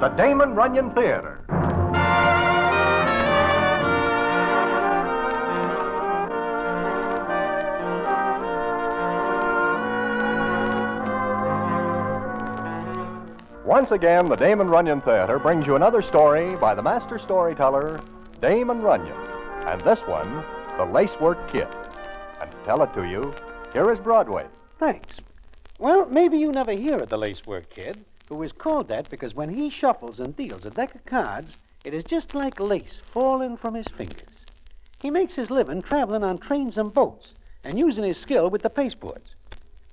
the Damon Runyon Theatre. Once again, the Damon Runyon Theatre brings you another story by the master storyteller, Damon Runyon. And this one, The Lacework Kid. And to tell it to you, here is Broadway. Thanks. Well, maybe you never hear of the Lacework Kid, who is called that because when he shuffles and deals a deck of cards, it is just like lace falling from his fingers. He makes his living traveling on trains and boats and using his skill with the pasteboards.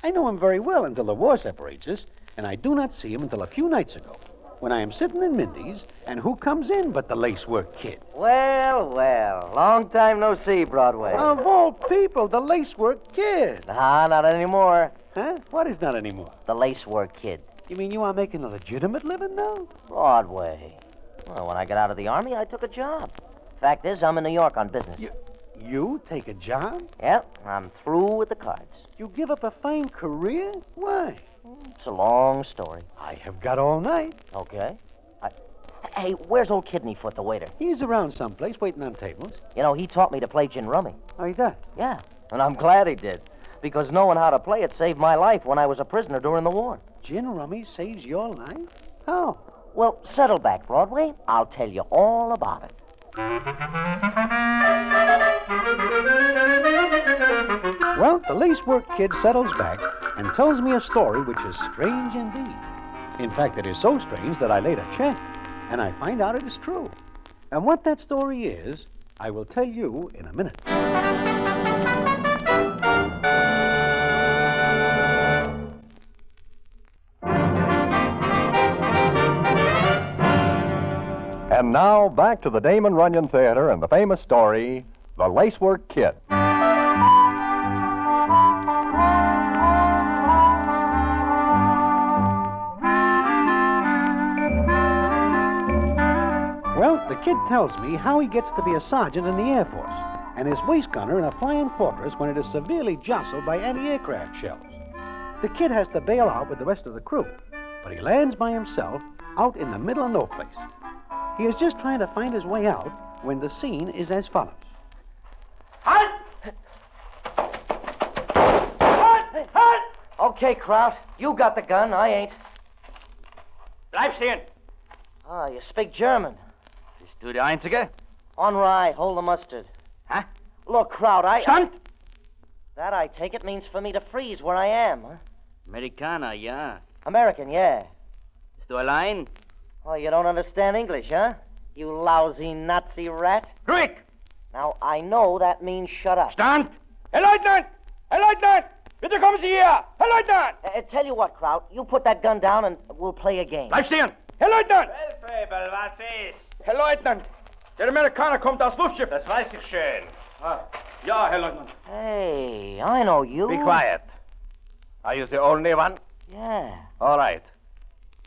I know him very well until the war separates us, and I do not see him until a few nights ago, when I am sitting in Mindy's, and who comes in but the Lacework Kid? Well, well, long time no see, Broadway. Of all people, the Lacework Kid. Not anymore. Huh? What is not anymore? The Lacework Kid. You mean you are making a legitimate living now? Broadway. Well, when I got out of the Army, I took a job. Fact is, I'm in New York on business. You take a job? Yep, I'm through with the cards. You give up a fine career? Why? It's a long story. I have got all night. Okay. Hey, where's old Kidneyfoot, the waiter? He's around someplace, waiting on tables. You know, he taught me to play gin rummy. Oh, he does? Yeah, and I'm glad he did. Because knowing how to play it saved my life when I was a prisoner during the war. Gin rummy saves your life? How? Well, settle back, Broadway. I'll tell you all about it. Well, the Lacework Kid settles back and tells me a story which is strange indeed. In fact, it is so strange that I later checked, and I find out it is true. And what that story is, I will tell you in a minute. And now, back to the Damon Runyon Theatre and the famous story, The Lacework Kid. Well, the kid tells me how he gets to be a sergeant in the Air Force and is waist gunner in a flying fortress when it is severely jostled by anti-aircraft shells. The kid has to bail out with the rest of the crew, but he lands by himself out in the middle of no place. He is just trying to find his way out when the scene is as follows. Halt! Halt! Halt! Okay, Kraut. You got the gun. I ain't. Bleib stehen! Ah, you speak German. Bist du der Einzige? On rye, hold the mustard. Huh? Look, Kraut, Stand! That, I take it, means for me to freeze where I am, huh? Amerikaner, ja. American, yeah. Bist du allein? Oh, you don't understand English, huh? You lousy Nazi rat. Ruhig! Now, I know that means shut up. Stand! Herr Leutnant! Herr Leutnant! Bitte kommen Sie hier! Herr Leutnant! Tell you what, Kraut, you put that gun down and we'll play a game. Bleib stehen! Herr Leutnant! Feldwebel, was ist? Herr Leutnant! Der Amerikaner kommt aus Luftschiff. Das weiß ich schön. Ja, Herr Leutnant. Hey, I know you. Be quiet. Are you the only one? Yeah. All right.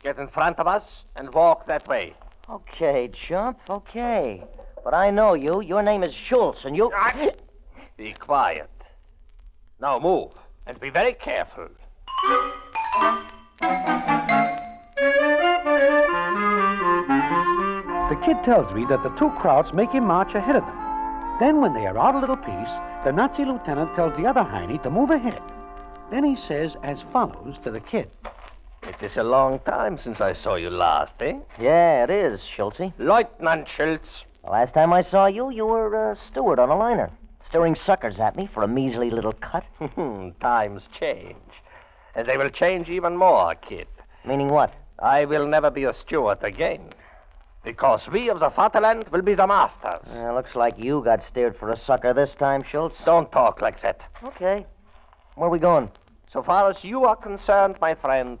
Get in front of us and walk that way. Okay, chump, okay. But I know you. Your name is Schultz, and you... Be quiet. Now move, and be very careful. The kid tells me that the two Krauts make him march ahead of them. Then, when they are out a little piece, the Nazi lieutenant tells the other Heine to move ahead. Then he says as follows to the kid. It is a long time since I saw you last, eh? Yeah, it is, Schultze. Lieutenant Schultz. The last time I saw you, you were a steward on a liner, stirring suckers at me for a measly little cut. Times change. And they will change even more, kid. Meaning what? I will never be a steward again. Because we of the Vaterland will be the masters. Looks like you got steered for a sucker this time, Schultz. Don't talk like that. Okay. Where are we going? So far as you are concerned, my friend,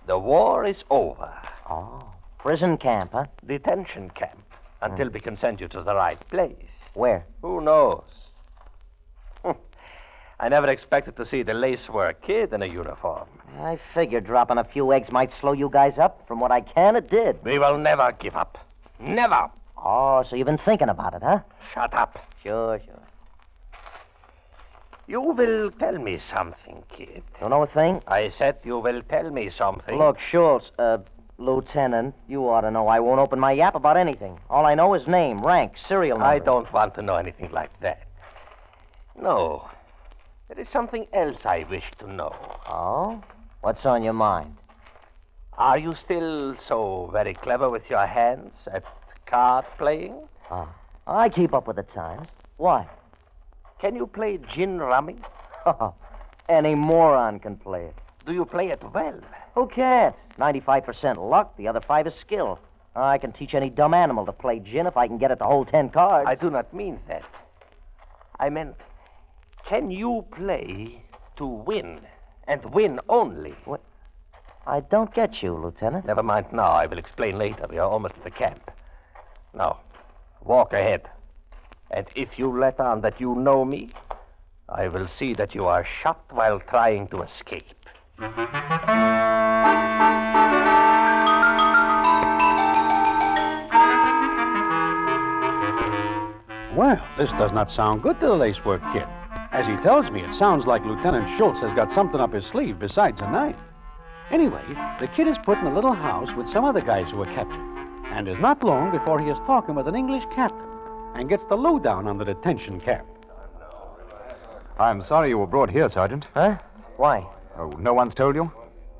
the war is over. Oh, prison camp, huh? Detention camp. Until we can send you to the right place. Where? Who knows? I never expected to see the Lacework Kid in a uniform. I figured dropping a few eggs might slow you guys up. From what I can, it did. We will never give up. Never. Oh, so you've been thinking about it, huh? Shut up. Sure. You will tell me something, kid. Don't know a thing? I said you will tell me something. Look, Schultz, Lieutenant, you ought to know I won't open my yap about anything. All I know is name, rank, serial number. I don't want to know anything like that. No. There is something else I wish to know. Oh? What's on your mind? Are you still so very clever with your hands at card playing? I keep up with the times. Why? Can you play gin rummy? Any moron can play it. Do you play it well? Who can't? 95% luck, the other 5 is skill. I can teach any dumb animal to play gin if I can get it to hold 10 cards. I do not mean that. I meant, can you play to win, and win only? What? I don't get you, Lieutenant. Never mind now. I will explain later. We are almost at the camp. Now, walk ahead. And if you let on that you know me, I will see that you are shot while trying to escape. Well, this does not sound good to the Lacework kid. As he tells me, it sounds like Lieutenant Schultz has got something up his sleeve besides a knife. Anyway, the kid is put in a little house with some other guys who were captured, and is not long before he is talking with an English captain and gets the lowdown on the detention camp. I'm sorry you were brought here, Sergeant. Huh? Why? Oh, no one's told you?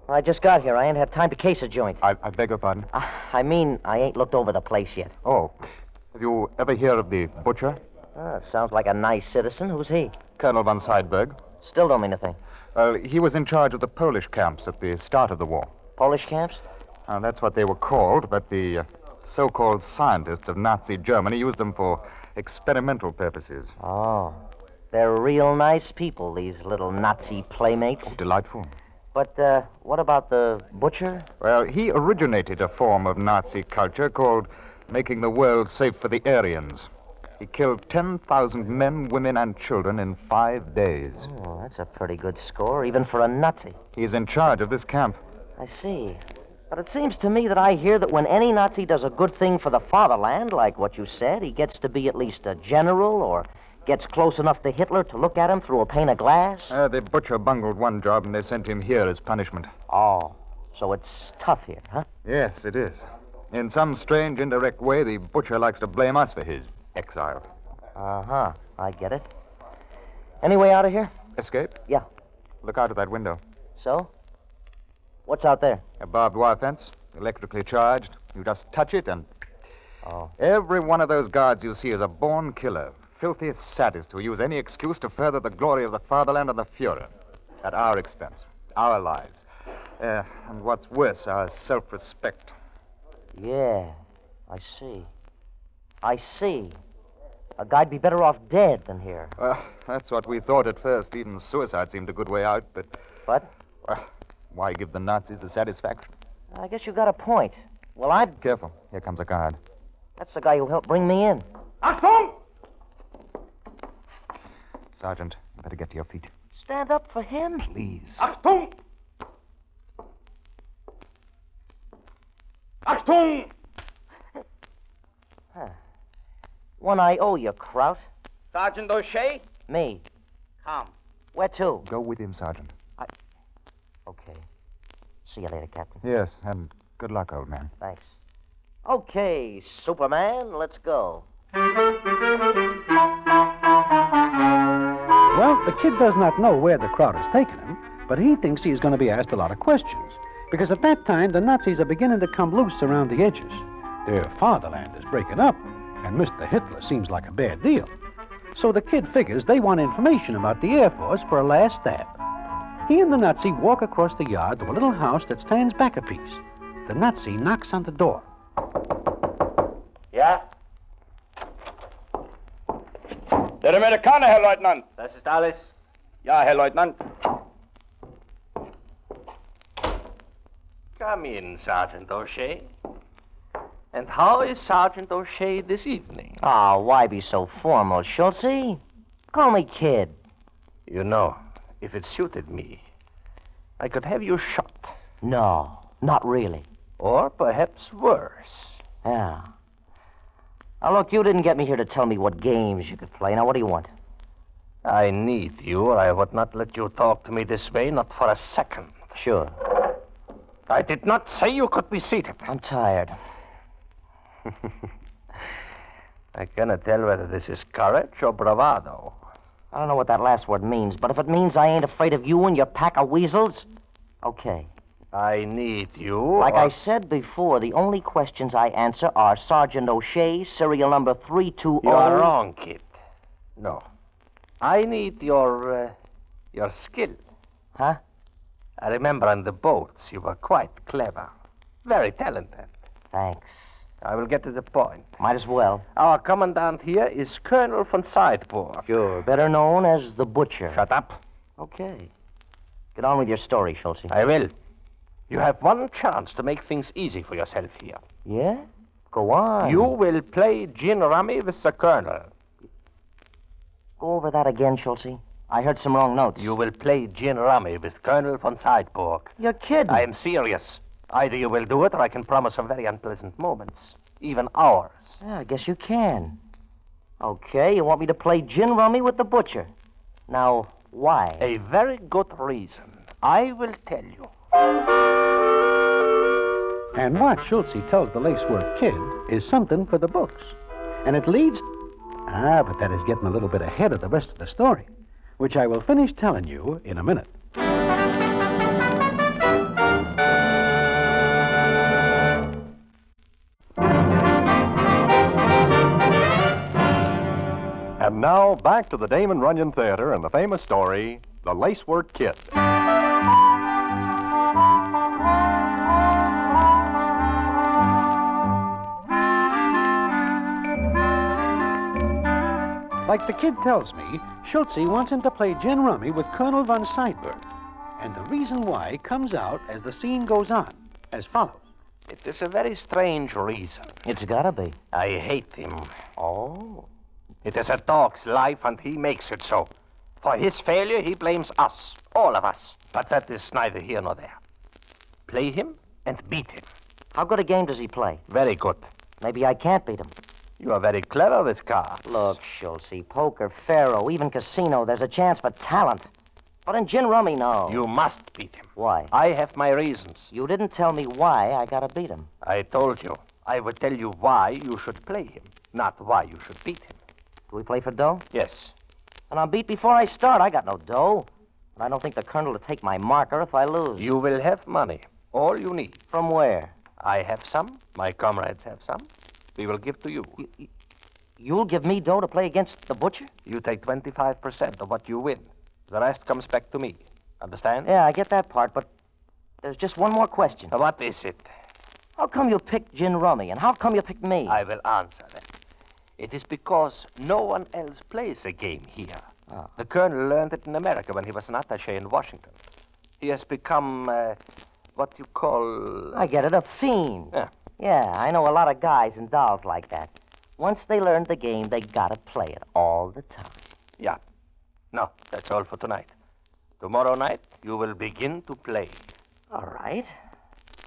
I just got here. I ain't had time to case a joint. I beg your pardon? I mean, I ain't looked over the place yet. Oh, have you ever heard of the butcher? Sounds like a nice citizen. Who's he? Colonel von Seidberg. Still don't mean a thing. He was in charge of the Polish camps at the start of the war. Polish camps? That's what they were called, but the so-called scientists of Nazi Germany used them for experimental purposes. Oh. They're real nice people, these little Nazi playmates. Oh, delightful. But, what about the butcher? Well, he originated a form of Nazi culture called making the world safe for the Aryans. He killed 10,000 men, women, and children in 5 days. Oh, that's a pretty good score, even for a Nazi. He's in charge of this camp. I see. But it seems to me that I hear that when any Nazi does a good thing for the fatherland, like what you said, he gets to be at least a general or gets close enough to Hitler to look at him through a pane of glass. The butcher bungled one job, and they sent him here as punishment. Oh, so it's tough here, huh? Yes, it is. In some strange, indirect way, the butcher likes to blame us for his exile. Uh-huh. I get it. Any way out of here? Escape? Yeah. Look out of that window. So? What's out there? A barbed wire fence, electrically charged. You just touch it and... Oh. Every one of those guards you see is a born killer. Filthy sadist who use any excuse to further the glory of the fatherland and the Fuhrer. At our expense. Our lives. And what's worse, our self-respect. Yeah. I see. A guy'd be better off dead than here. That's what we thought at first. Even suicide seemed a good way out, but... What? Why give the Nazis the satisfaction? I guess you got a point. Well, I'd... Careful. Here comes a guard. That's the guy who helped bring me in. Achtung! Sergeant, you better get to your feet. Stand up for him? Please. Achtung! Achtung! One I owe you, Kraut. Sergeant O'Shea? Me. Come. Where to? Go with him, Sergeant. Okay. See you later, Captain. Yes, and good luck, old man. Thanks. Okay, Superman, let's go. Well, the kid does not know where the crowd has taken him, but he thinks he's going to be asked a lot of questions. Because at that time, the Nazis are beginning to come loose around the edges. Their fatherland is breaking up, and Mr. Hitler seems like a bad deal. So the kid figures they want information about the Air Force for a last stab. He and the Nazi walk across the yard to a little house that stands back a piece. The Nazi knocks on the door. Yeah? Der Amerikaner, Herr Leutnant. Das ist alles. Ja, Herr Leutnant. Come in, Sergeant O'Shea. And how is Sergeant O'Shea this evening? Oh, why be so formal, Schultzy? Call me kid. You know, if it suited me, I could have you shot. No, not really. Or perhaps worse. Yeah. Now, look, you didn't get me here to tell me what games you could play. Now, what do you want? I need you, or I would not let you talk to me this way, not for a second. Sure. I did not say you could be seated. I'm tired. I cannot tell whether this is courage or bravado. I don't know what that last word means, but if it means I ain't afraid of you and your pack of weasels, okay. I need you. Like I said before, the only questions I answer are Sergeant O'Shea, serial number 320. You are wrong, kid. No. I need your skill. Huh? I remember on the boats you were quite clever. Very talented. Thanks. I will get to the point. Might as well. Our commandant here is Colonel von Sidebourg. Sure. Better known as the Butcher. Shut up. Okay. Get on with your story, Schultze. I will. You have one chance to make things easy for yourself here. Yeah? Go on. You will play gin rummy with the Colonel. Go over that again, Schultze. I heard some wrong notes. You will play gin rummy with Colonel von Sidebourg. You're kidding. I am serious. Either you will do it, or I can promise some very unpleasant moments. Even hours. Yeah, I guess you can. Okay, you want me to play gin rummy with the Butcher. Now, why? A very good reason. I will tell you. And what Schultze tells the Lacework Kid is something for the books. And it leads... but that is getting a little bit ahead of the rest of the story, which I will finish telling you in a minute. And now, back to the Damon Runyon Theatre and the famous story, The Lacework Kid. Like the kid tells me, Schultze wants him to play gin rummy with Colonel von Sidebourg. And the reason why comes out as the scene goes on, as follows. It is a very strange reason. It's gotta be. I hate him. Oh. It is a dog's life, and he makes it so. For his failure, he blames us, all of us. But that is neither here nor there. Play him and beat him. How good a game does he play? Very good. Maybe I can't beat him. You are very clever with cards. Look, Schultze, poker, faro, even casino, there's a chance for talent. But in gin rummy, no. You must beat him. Why? I have my reasons. You didn't tell me why I gotta beat him. I told you. I would tell you why you should play him, not why you should beat him. Do we play for dough? Yes. And I'll beat before I start. I got no dough. And I don't think the Colonel will take my marker if I lose. You will have money. All you need. From where? I have some. My comrades have some. We will give to you. You'll give me dough to play against the Butcher? You take 25% of what you win. The rest comes back to me. Understand? Yeah, I get that part, but there's just one more question. What is it? How come you picked gin rummy, and how come you picked me? I will answer that. It is because no one else plays the game here. Oh. The Colonel learned it in America when he was an attaché in Washington. He has become, what you call... I get it, a fiend. Yeah. Yeah, I know a lot of guys and dolls like that. Once they learn the game, they gotta play it all the time. Yeah. No, that's all for tonight. Tomorrow night, you will begin to play. All right.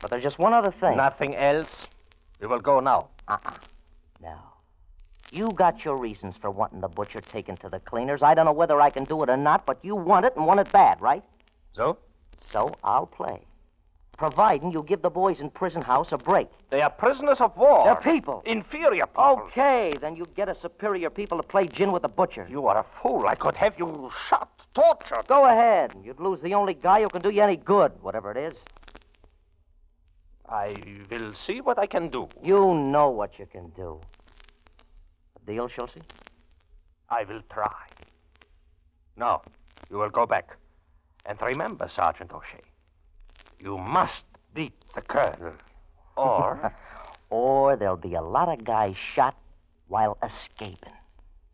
But there's just one other thing. Nothing else. We will go now. No. You got your reasons for wanting the Butcher taken to the cleaners. I don't know whether I can do it or not, but you want it and want it bad, right? So? So I'll play. Providing you give the boys in prison house a break. They are prisoners of war. They're people. Inferior people. Okay, then you get a superior people to play gin with the Butcher. You are a fool. I could have you shot, tortured. Go ahead. You'd lose the only guy who can do you any good, whatever it is. I will see what I can do. You know what you can do. A deal, Schultze? I will try. No, you will go back. And remember, Sergeant O'Shea, you must beat the Colonel. Or... or there'll be a lot of guys shot while escaping.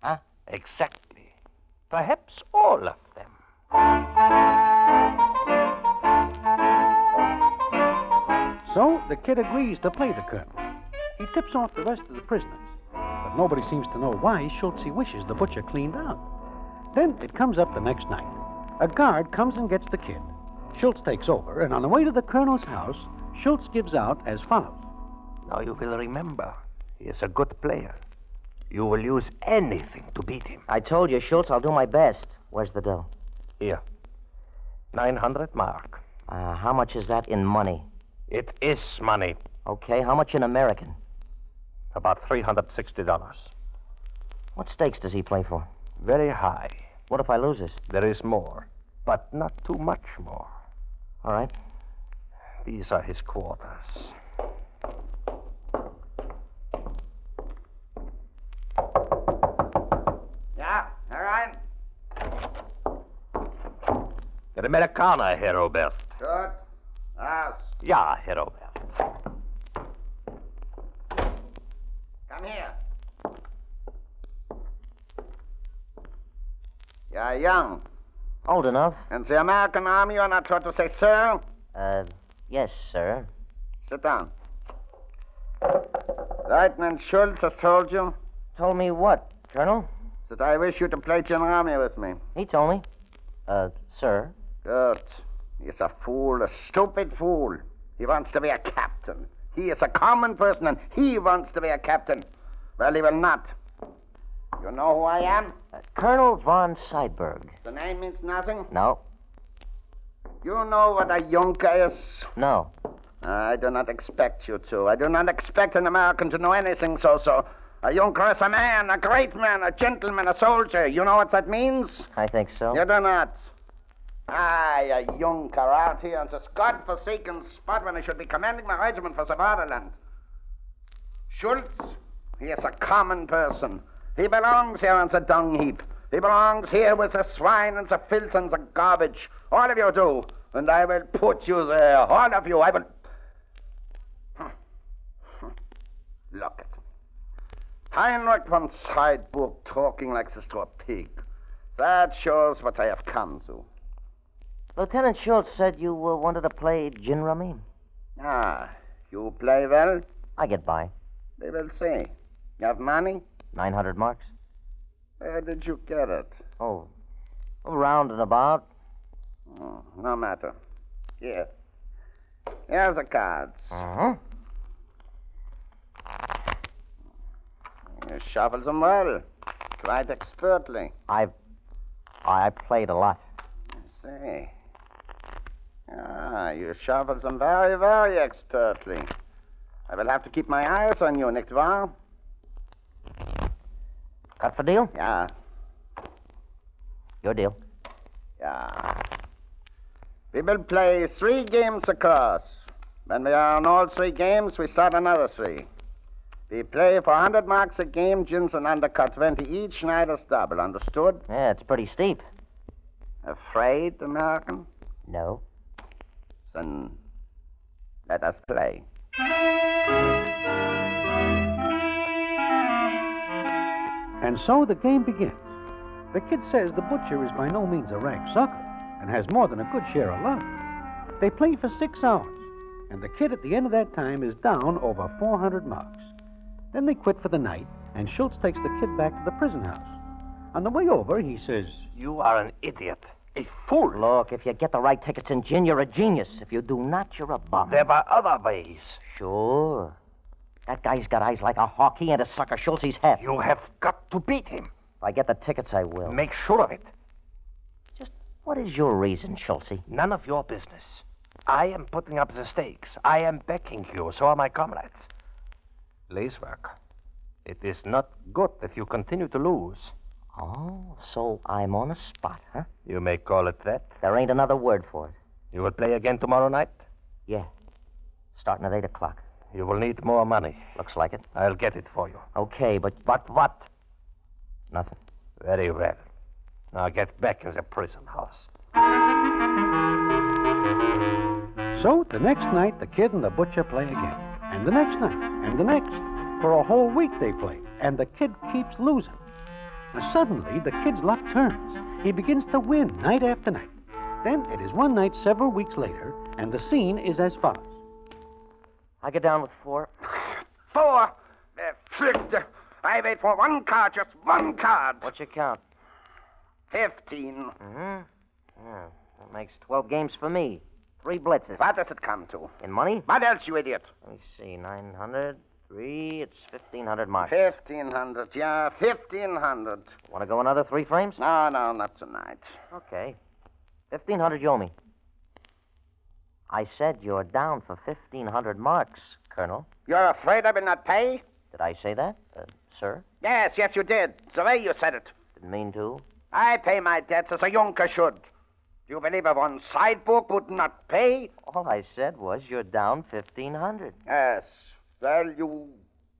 Huh? Exactly. Perhaps all of them. So the kid agrees to play the Colonel. He tips off the rest of the prisoners. But nobody seems to know why Schultze wishes the Butcher cleaned out. Then it comes up the next night. A guard comes and gets the kid. Schultz takes over, and on the way to the Colonel's house, Schultz gives out as follows. Now you will remember, he is a good player. You will use anything to beat him. I told you, Schultz, I'll do my best. Where's the dough? Here. 900 mark. How much is that in money? It is money. Okay, how much in American? About $360. What stakes does he play for? Very high. What if I lose this? There is more, but not too much more. All right. These are his quarters. Yeah, all right. Der Amerikaner, Herr Oberst. Good. Yes. Ja, Herr Oberst. Come here. You're young. Old enough. In the American Army, you're not taught to say sir. Yes, sir. Sit down. Lieutenant Schultz has told you Told me what, Colonel? that I wish you to play in the army with me. He told me. Sir. Good. He's a fool, a stupid fool. He wants to be a captain. He is a common person, and he wants to be a captain. Well, he will not. You know who I am? Colonel von Seidberg. The name means nothing. No. You know what a Junker is? No. I do not expect you to. I do not expect an American to know anything so. A Junker is a man, a great man, a gentleman, a soldier. You know what that means? I think so. You do not. A Junker out here on this godforsaken spot when I should be commanding my regiment for the fatherland. Schultz, he is a common person. He belongs here on the dung heap. He belongs here with the swine and the filth and the garbage. All of you do. And I will put you there. All of you. I will... Look at him. Heinrich von Seidburg talking like this to a pig. That shows what I have come to. Lieutenant Schultz said you wanted to play Gin Rummy. Ah, you play well? I get by. They will see. You have money? 900 marks. Where did you get it? Oh, round and about. Oh, no matter. Here. Here's the cards. Uh-huh. You shuffle them well. Quite expertly. I played a lot. I see. Ah, you shuffle them very, very expertly. I will have to keep my eyes on you, nicht wahr? Cut for deal? Yeah. Your deal. Yeah. We will play 3 games across. When we are on all 3 games, we start another 3. We play for 100 marks a game, gins and undercut 20 each, Schneider's double. Understood? Yeah, it's pretty steep. Afraid, American? No. Then let us play. And so the game begins. The kid says the butcher is by no means a rag sucker and has more than a good share of luck. They play for 6 hours, and the kid at the end of that time is down over 400 marks. Then they quit for the night, and Schultz takes the kid back to the prison house. On the way over, he says, You are an idiot. A fool. Look, if you get the right tickets in gin, you're a genius. If you do not, you're a bum. There are other ways. Sure. That guy's got eyes like a hawk. He ain't a sucker. Schultz, he's half. You have got to beat him. If I get the tickets, I will. Make sure of it. Just what is your reason, Schultz? None of your business. I am putting up the stakes. I am backing you. So are my comrades. Lacework. It is not good if you continue to lose. Oh, so I'm on a spot, huh? You may call it that. There ain't another word for it. You will play again tomorrow night? Yeah. Starting at 8 o'clock. You will need more money. Looks like it. I'll get it for you. Okay, but... But what? Nothing. Very well. Now get back in the prison house. So the next night, the kid and the butcher play again. And the next night, and the next. For a whole week they play, and the kid keeps losing. Now suddenly, the kid's luck turns. He begins to win night after night. Then it is one night several weeks later, and the scene is as follows. I get down with 4. 4? Flipped. I wait for 1 card, just 1 card. What's your count? 15. Mm-hmm. Yeah, that makes 12 games for me. 3 blitzes. What does it come to? In money? What else, you idiot? Let me see. 900, 3, it's 1,500 marks. 1,500, yeah, 1,500. Want to go another 3 frames? No, not tonight. Okay. 1,500 you owe me. I said you're down for 1,500 marks, Colonel. You're afraid I will not pay? Did I say that, sir? Yes, you did. The way you said it. Didn't mean to. I pay my debts as a Junker should. Do you believe if one sidebook would not pay? All I said was you're down 1,500. Yes. Well, you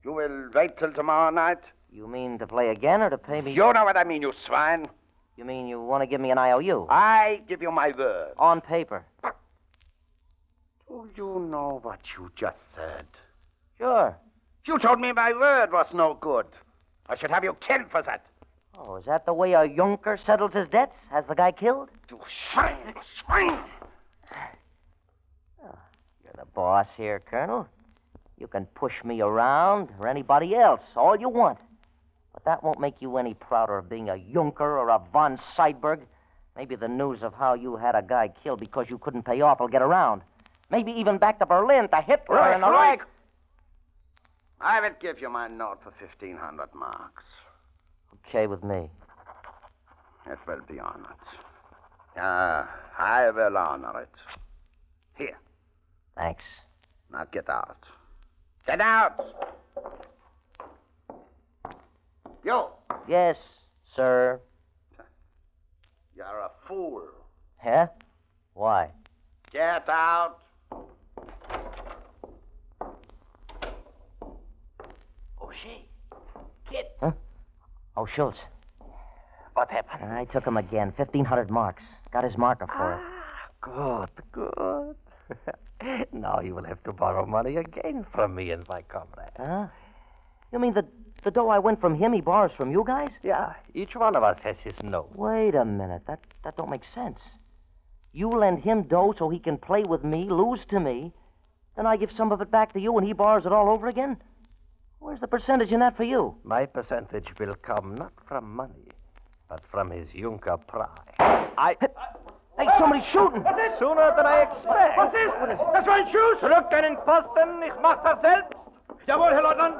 will wait till tomorrow night? You mean to play again or to pay me? You know what I mean, you swine. You mean you want to give me an IOU? I give you my word. On paper. Do you know what you just said? Sure. You told me my word was no good. I should have you killed for that. Oh, is that the way a Junker settles his debts? Has the guy killed? You swine! Swine! Oh, you're the boss here, Colonel. You can push me around or anybody else, all you want. But that won't make you any prouder of being a Junker or a von Seidberg. Maybe the news of how you had a guy killed because you couldn't pay off will get around. Maybe even back to Berlin, to Hitler and the Reich. I will give you my note for 1,500 marks. Okay with me. It will be honored. I will honor it. Here. Thanks. Now get out. Get out! You! Yes, sir. You're a fool. Huh? Why? Get out! O'Shea. Kid. Huh? Oh, Schultz. What happened? I took him again. 1,500 marks. Got his marker for it. Good, good. Now you will have to borrow money again from me and my comrade. Huh? You mean the dough I win from him, he borrows from you guys? Yeah, each one of us has his note. Wait a minute. That don't make sense. You lend him dough so he can play with me, lose to me. Then I give some of it back to you and he borrows it all over again? Where's the percentage in that for you? My percentage will come not from money, but from his Junker pride. Hey, somebody's shooting! Sooner than I expect. Was ist? Das war ein Schuss! Zurück deinen Posten, ich mach das selbst! Jawohl, Herr Leutnant!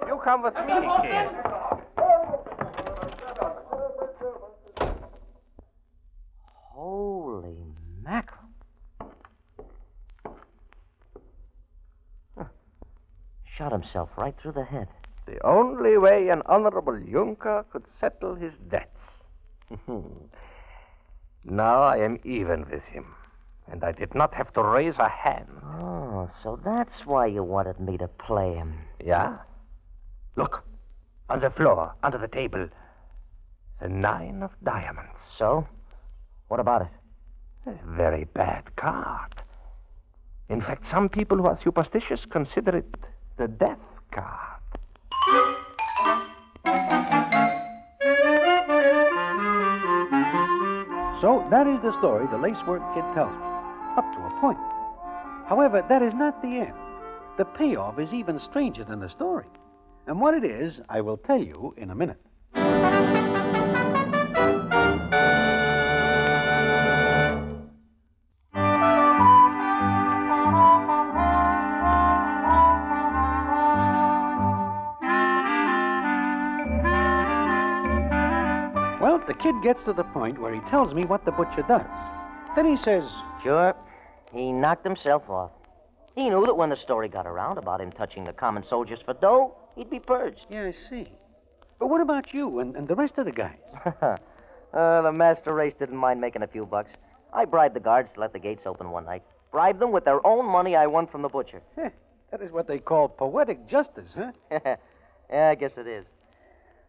You come with me, kid. Holy mackerel. Huh. Shot himself right through the head. The only way an honorable Junker could settle his debts. Now I am even with him, and I did not have to raise a hand. Oh, so that's why you wanted me to play him. Yeah? Look, on the floor, under the table, the 9 of diamonds. So? What about it? A very bad card. In fact, some people who are superstitious consider it the death card. So that is the story the Lacework Kid tells me, up to a point. However, that is not the end. The payoff is even stranger than the story. And what it is, I will tell you in a minute. Well, the kid gets to the point where he tells me what the butcher does. Then he says, Sure. He knocked himself off. He knew that when the story got around about him touching the common soldiers for dough, he'd be purged. yeah, I see. But what about you and the rest of the guys? The master race didn't mind making a few bucks. I bribed the guards to let the gates open one night. Bribed them with their own money I won from the butcher. That is what they call poetic justice, huh? Yeah, I guess it is.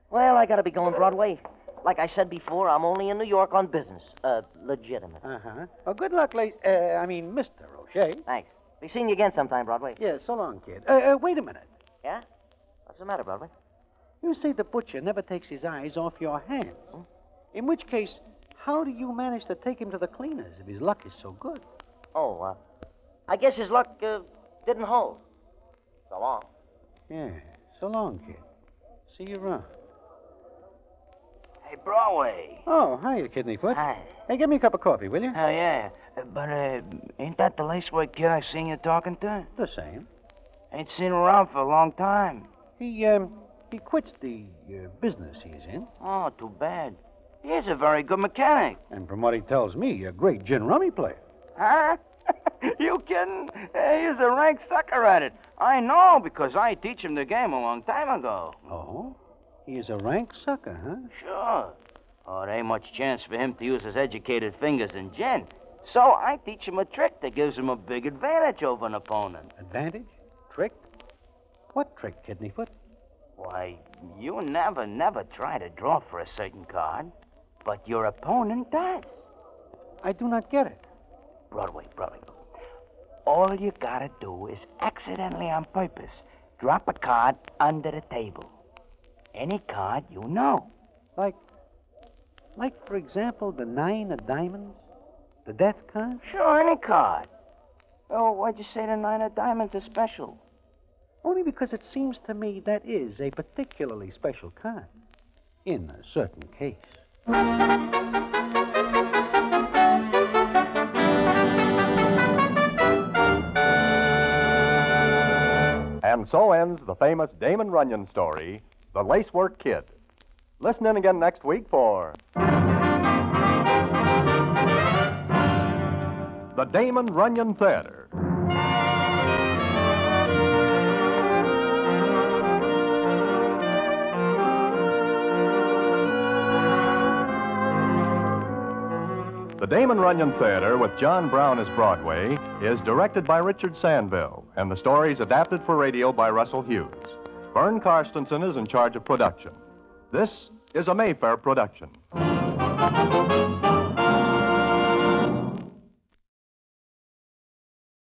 Well, I gotta be going Broadway. Like I said before, I'm only in New York on business. Legitimate. Uh-huh. Well, good luck, Mr. O'Shea. Thanks. Be seeing you again sometime, Broadway. Yeah, so long, kid. Wait a minute. Yeah? What's the matter, Broadway? You say the butcher never takes his eyes off your hands. In which case, how do you manage to take him to the cleaners if his luck is so good? Oh, I guess his luck didn't hold. So long. Yeah, so long, kid. See you around. Hey, Broadway. Oh, hiya, Kidneyfoot. Hi. Hey, give me a cup of coffee, will you? Oh, yeah. But, ain't that the Lacework kid I seen you talking to? The same. Ain't seen him around for a long time. He quits the business he's in. Oh, too bad. He's a very good mechanic. And from what he tells me, a great gin rummy player. Huh? You kidding? He's a rank sucker at it. I know because I teach him the game a long time ago. Oh? He is a rank sucker, huh? Sure. Oh, there ain't much chance for him to use his educated fingers in gin. So I teach him a trick that gives him a big advantage over an opponent. Advantage? Trick? What trick, Kidneyfoot? Why, you never try to draw for a certain card, but your opponent does. I do not get it. Broadway. All you gotta do is accidentally on purpose drop a card under the table. Any card you know. Like, for example, the 9 of diamonds? The death card? Sure, any card. Oh, why'd you say the 9 of diamonds is special? Only because it seems to me that is a particularly special card. In a certain case. And so ends the famous Damon Runyon story, The Lacework Kid. Listen in again next week for the Damon Runyon Theatre. The Damon Runyon Theatre, with John Brown as Broadway, is directed by Richard Sandville, and the story is adapted for radio by Russell Hughes. Vern Karstensen is in charge of production. This is a Mayfair production.